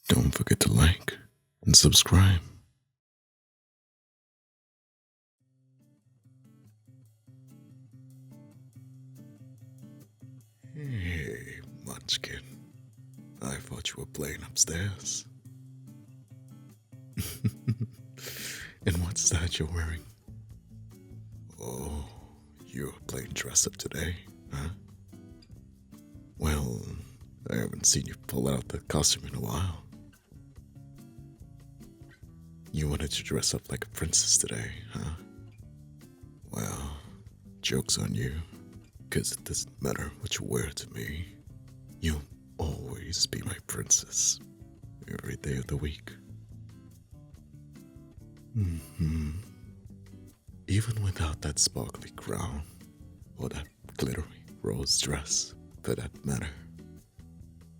Don't forget to like and subscribe. Hey, Munchkin. I thought you were playing upstairs. And what's that you're wearing? Oh, you're playing dress up today, huh? Well, I haven't seen you pull out the costume in a while. You wanted to dress up like a princess today, huh? Well, joke's on you, 'cause it doesn't matter what you wear to me. You'll always be my princess, every day of the week. Even without that sparkly crown, or that glittery rose dress, for that matter,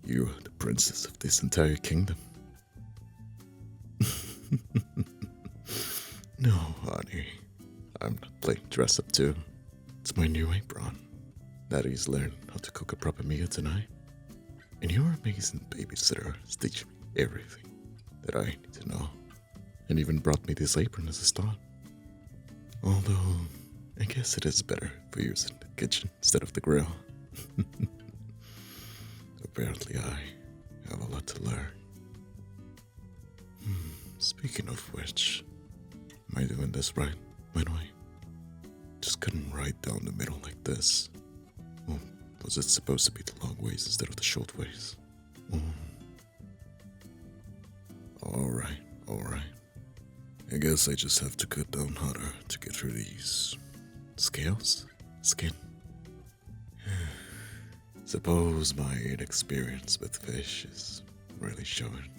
you are the princess of this entire kingdom. No, honey, I'm not playing dress up too. It's my new apron. Daddy's learned how to cook a proper meal tonight, and your amazing babysitter is teaching me everything that I need to know, and even brought me this apron as a start. Although, I guess it is better for using the kitchen instead of the grill. Apparently, I have a lot to learn. Speaking of which, am I doing this right, by the way? Just cutting right down the middle like this. Or was it supposed to be the long ways instead of the short ways? Alright, alright. I guess I just have to cut down harder to get through these scales? Skin? Suppose my inexperience with fish is really showing,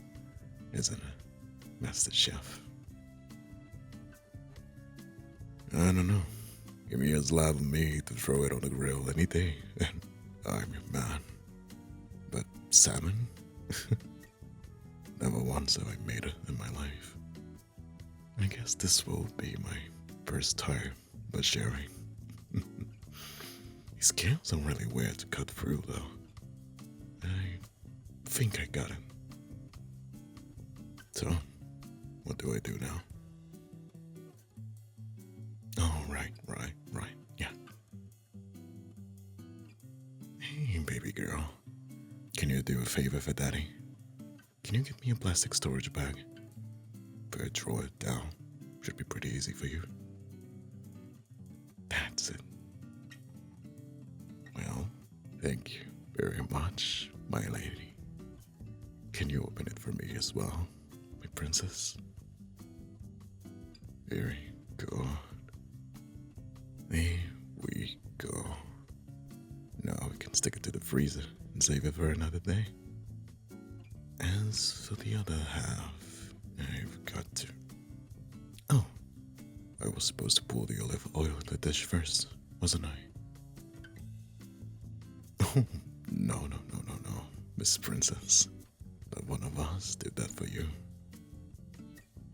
isn't it, Master Chef? I don't know. Give me a slab of meat to throw it on the grill any day, and I'm your man. But salmon? Never once have I made it in my life. I guess this will be my first time sharing. These scales are really weird to cut through, though. I think I got it. So, what do I do now? Oh, right. Yeah. Hey, baby girl. Can you do a favor for Daddy? Can you get me a plastic storage bag? If I draw it down, should be pretty easy for you. That's it. Well, thank you very much, my lady. Can you open it for me as well, my princess? Very good. There we go. Now we can stick it to the freezer and save it for another day. As for the other half, I've got to... Oh, I was supposed to pour the olive oil in the dish first, wasn't I? Oh, no, Miss Princess. But one of us did that for you.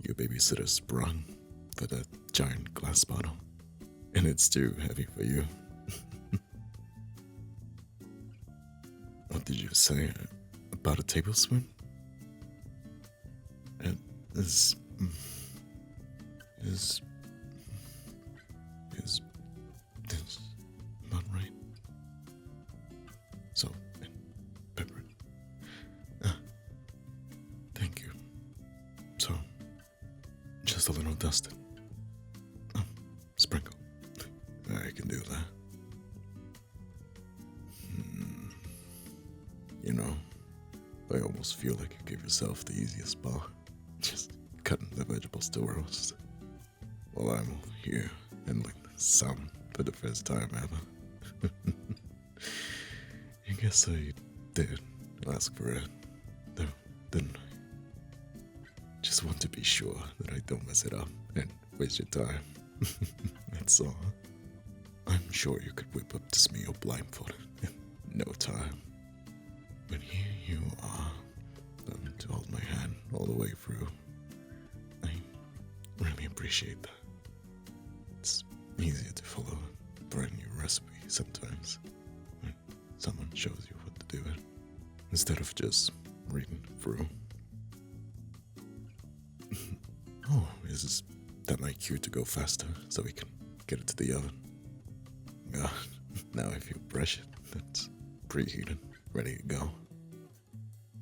Your babysitter sprung for that giant glass bottle, and it's too heavy for you. What did you say about a tablespoon? Is this not right? Salt and pepper. Thank you. So, just a little dusted. Sprinkle. I can do that. You know, I almost feel like you gave yourself the easiest part. Just cutting the vegetables to roast. While I'm over here handling the salmon for the first time ever. I guess I did ask for it, though, didn't I? Just want to be sure that I don't mess it up and waste your time. That's all. I'm sure you could whip up this meal blindfolded in no time. But here you are, willing to hold my hand all the way through. I really appreciate that. It's easier to follow a brand new recipe sometimes when someone shows you what to do it, instead of just reading through is that my cue to go faster so we can get it to the oven. God, now I feel pressure. It's preheated, ready to go.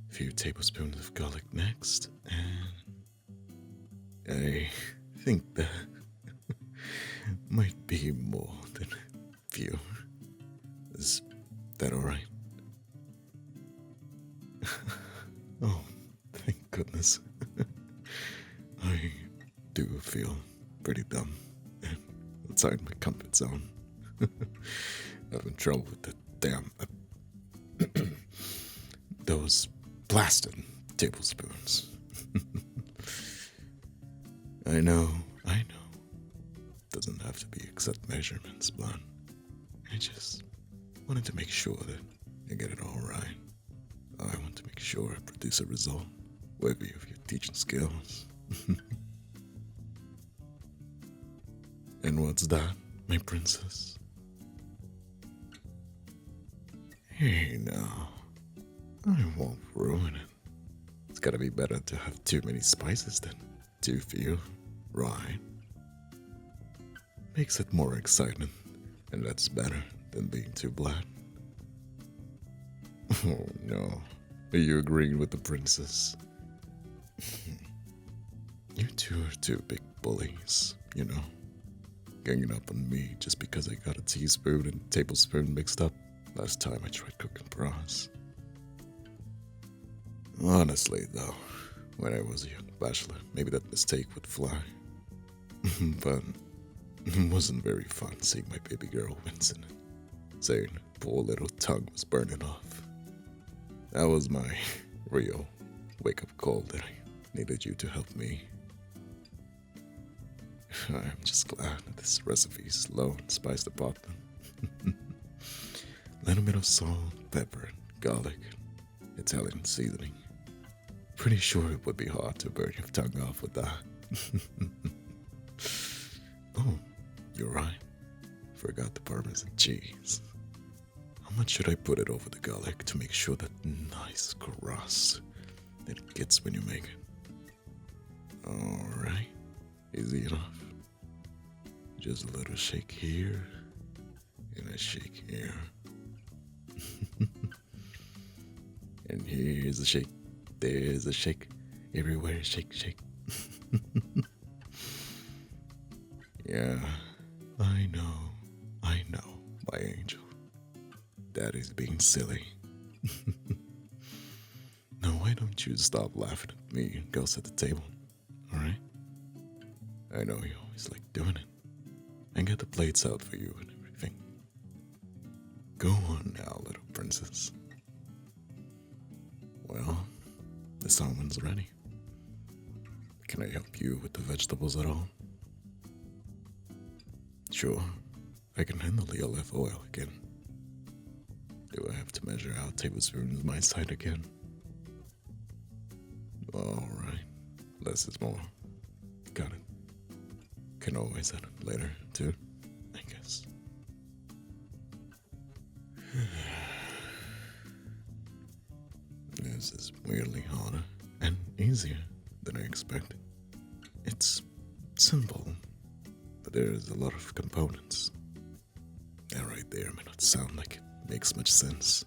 A few tablespoons of garlic next, and I think that might be more than a few. Is that alright? Oh, thank goodness. I do feel pretty dumb and outside my comfort zone. Having trouble with the damn those blasted tablespoons. I know. Doesn't have to be exact measurements, but I just wanted to make sure that I get it all right. I want to make sure I produce a result worthy of your teaching skills. And what's that, my princess? Hey, now, I won't ruin it. It's gotta be better to have too many spices than too few, right? Makes it more exciting, and that's better than being too bland. Oh no, are you agreeing with the princess? You two are two big bullies, you know, ganging up on me just because I got a teaspoon and tablespoon mixed up last time I tried cooking prawns. Honestly, though, when I was a young bachelor, maybe that mistake would fly. But it wasn't very fun seeing my baby girl wincing and saying her poor little tongue was burning off. That was my real wake-up call that I needed you to help me. I'm just glad that this recipe is low in spice department. Little bit of salt, pepper, and garlic, Italian seasoning. Pretty sure it would be hard to burn your tongue off with that. Oh, you're right. Forgot the Parmesan cheese. How much should I put it over the garlic to make sure that nice crust that it gets when you make it? Alright, easy enough. Just a little shake here, and a shake here. And here's a shake, there's a shake, everywhere shake, shake. Yeah, I know, my angel. Daddy's being silly. Now why don't you stop laughing at me and go sit at the table, alright? I know you always like doing it. And get the plates out for you and everything. Go on now, little princess. Well, the salmon's ready. Can I help you with the vegetables at all? Sure, I can handle the olive oil again. Do I have to measure out tablespoons my side again? Alright, less is more. Got it. Can always add it later, too, I guess. This is weirdly harder and easier than I expected. It's simple, but there's a lot of components. That right there may not sound like it makes much sense,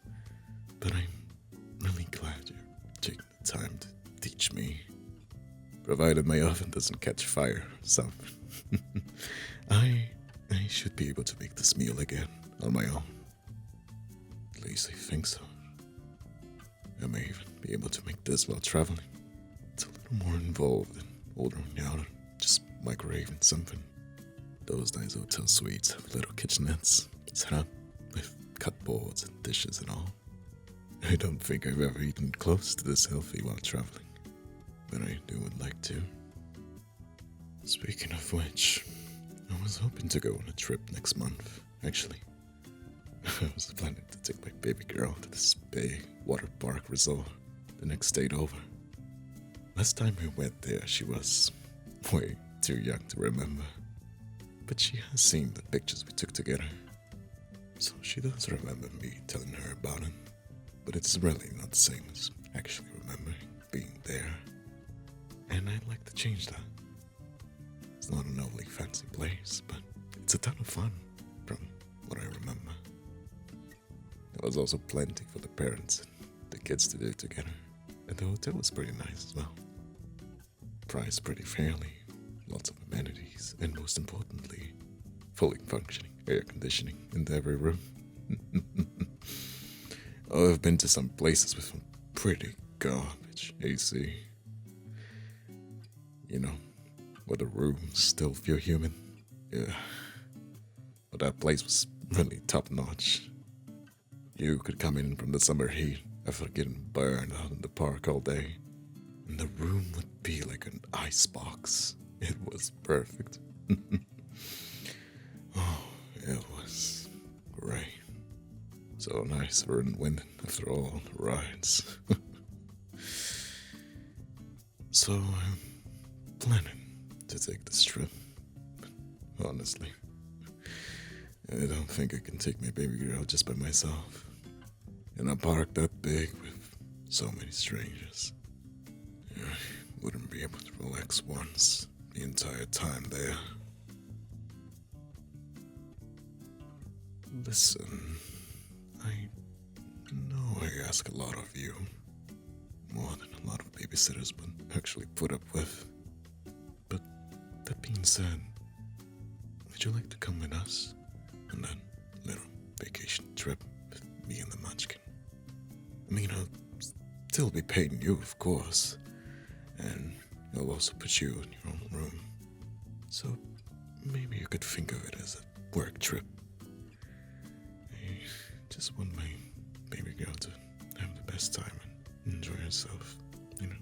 but I'm really glad you're taking the time to teach me. Provided my oven doesn't catch fire or something. I should be able to make this meal again on my own. At least I think so. I may even be able to make this while traveling. It's a little more involved than ordering out or just microwaving something. Those nice hotel suites have little kitchenettes set up with cupboards and dishes and all. I don't think I've ever eaten close to this healthy while traveling, but I would like to. Speaking of which, I was hoping to go on a trip next month, actually. I was planning to take my baby girl to this big water park resort the next state over. Last time we went there, she was way too young to remember. But she has seen the pictures we took together. So she does remember me telling her about it. But it's really not the same as actually remembering being there. And I'd like to change that. fancy place, but it's a ton of fun, from what I remember. There was also plenty for the parents and the kids to do together, and the hotel was pretty nice as well. Priced pretty fairly, lots of amenities, and most importantly, fully functioning air conditioning in every room. Oh, I've been to some places with some pretty garbage AC. You know, where the rooms still feel human. Yeah. But that place was really top notch. You could come in from the summer heat after getting burned out in the park all day, and the room would be like an ice box. It was perfect. Oh, it was great. So nice and windy after all the rides. So I'm planning to take this trip. But honestly, I don't think I can take my baby girl just by myself. In a park that big with so many strangers. I wouldn't be able to relax once the entire time there. Listen, I know I ask a lot of you. More than a lot of babysitters would actually put up with. But that being said, would you like to come with us on that little vacation trip with me and the munchkin? I mean, I'll still be paying you, of course, and I'll also put you in your own room. So maybe you could think of it as a work trip. I just want my baby girl to have the best time and enjoy herself, you know.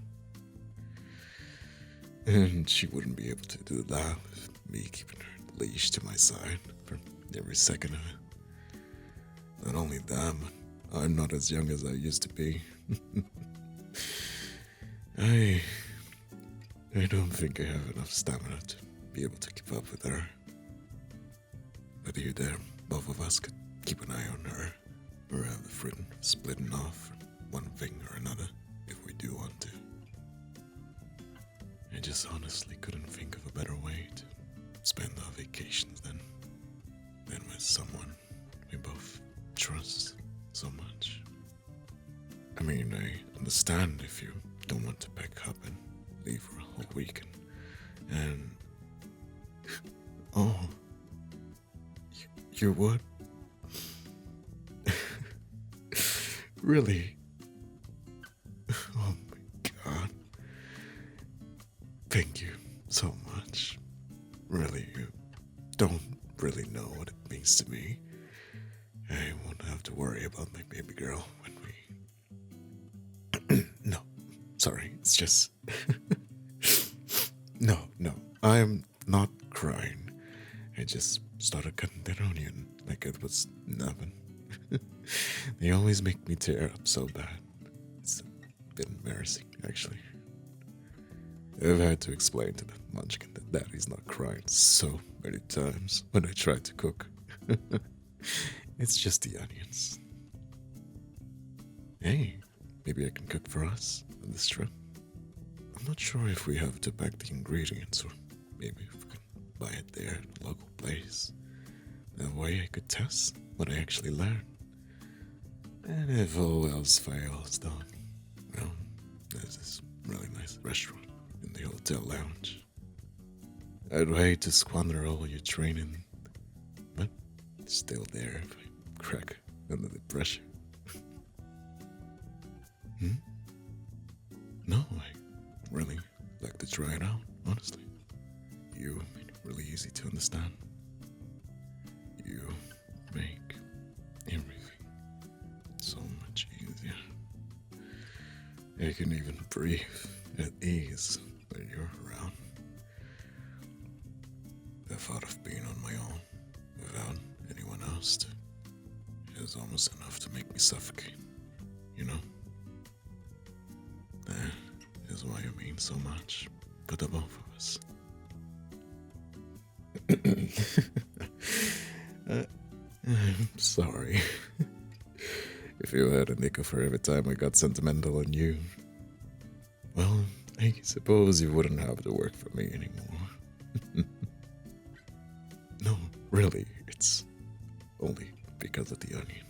And she wouldn't be able to do that with me keeping her leash to my side for every second of it. Not only that, but I'm not as young as I used to be. I don't think I have enough stamina to be able to keep up with her. But you there, both of us could keep an eye on her, or have the freedom of splitting off for one thing or another if we do want to. I just honestly couldn't think of a better way to spend our vacations than with someone we both trust so much. I mean, I understand if you don't want to pack up and leave for a whole weekend, and oh, you would? Really? Oh my god. Thank you so much. Really, you don't really know what it means to me. I won't have to worry about my baby girl when we... No, sorry, it's just... No, I'm not crying. I just started cutting that onion like it was nothing. They always make me tear up so bad. It's a bit embarrassing, actually. I've had to explain to the munchkin that Daddy's not crying so many times when I try to cook. It's just the onions. Hey, maybe I can cook for us on this trip. I'm not sure if we have to pack the ingredients, or maybe if we can buy it there at the local place. That way I could test what I actually learned. And if all else fails, then, well, there's this really nice restaurant in the hotel lounge. I'd hate to squander all your training, but it's still there if I crack under the pressure. No, I really like to try it out, honestly. You made it really easy to understand. You make everything so much easier. I can even breathe at ease when you're around. The thought of being on my own without anyone else is almost enough to make me suffocate, you know? That is why you mean so much for the both of us. I'm sorry. If you had a nickel for every time I got sentimental on you, well, I suppose you wouldn't have to work for me anymore. Really, it's only because of the onion.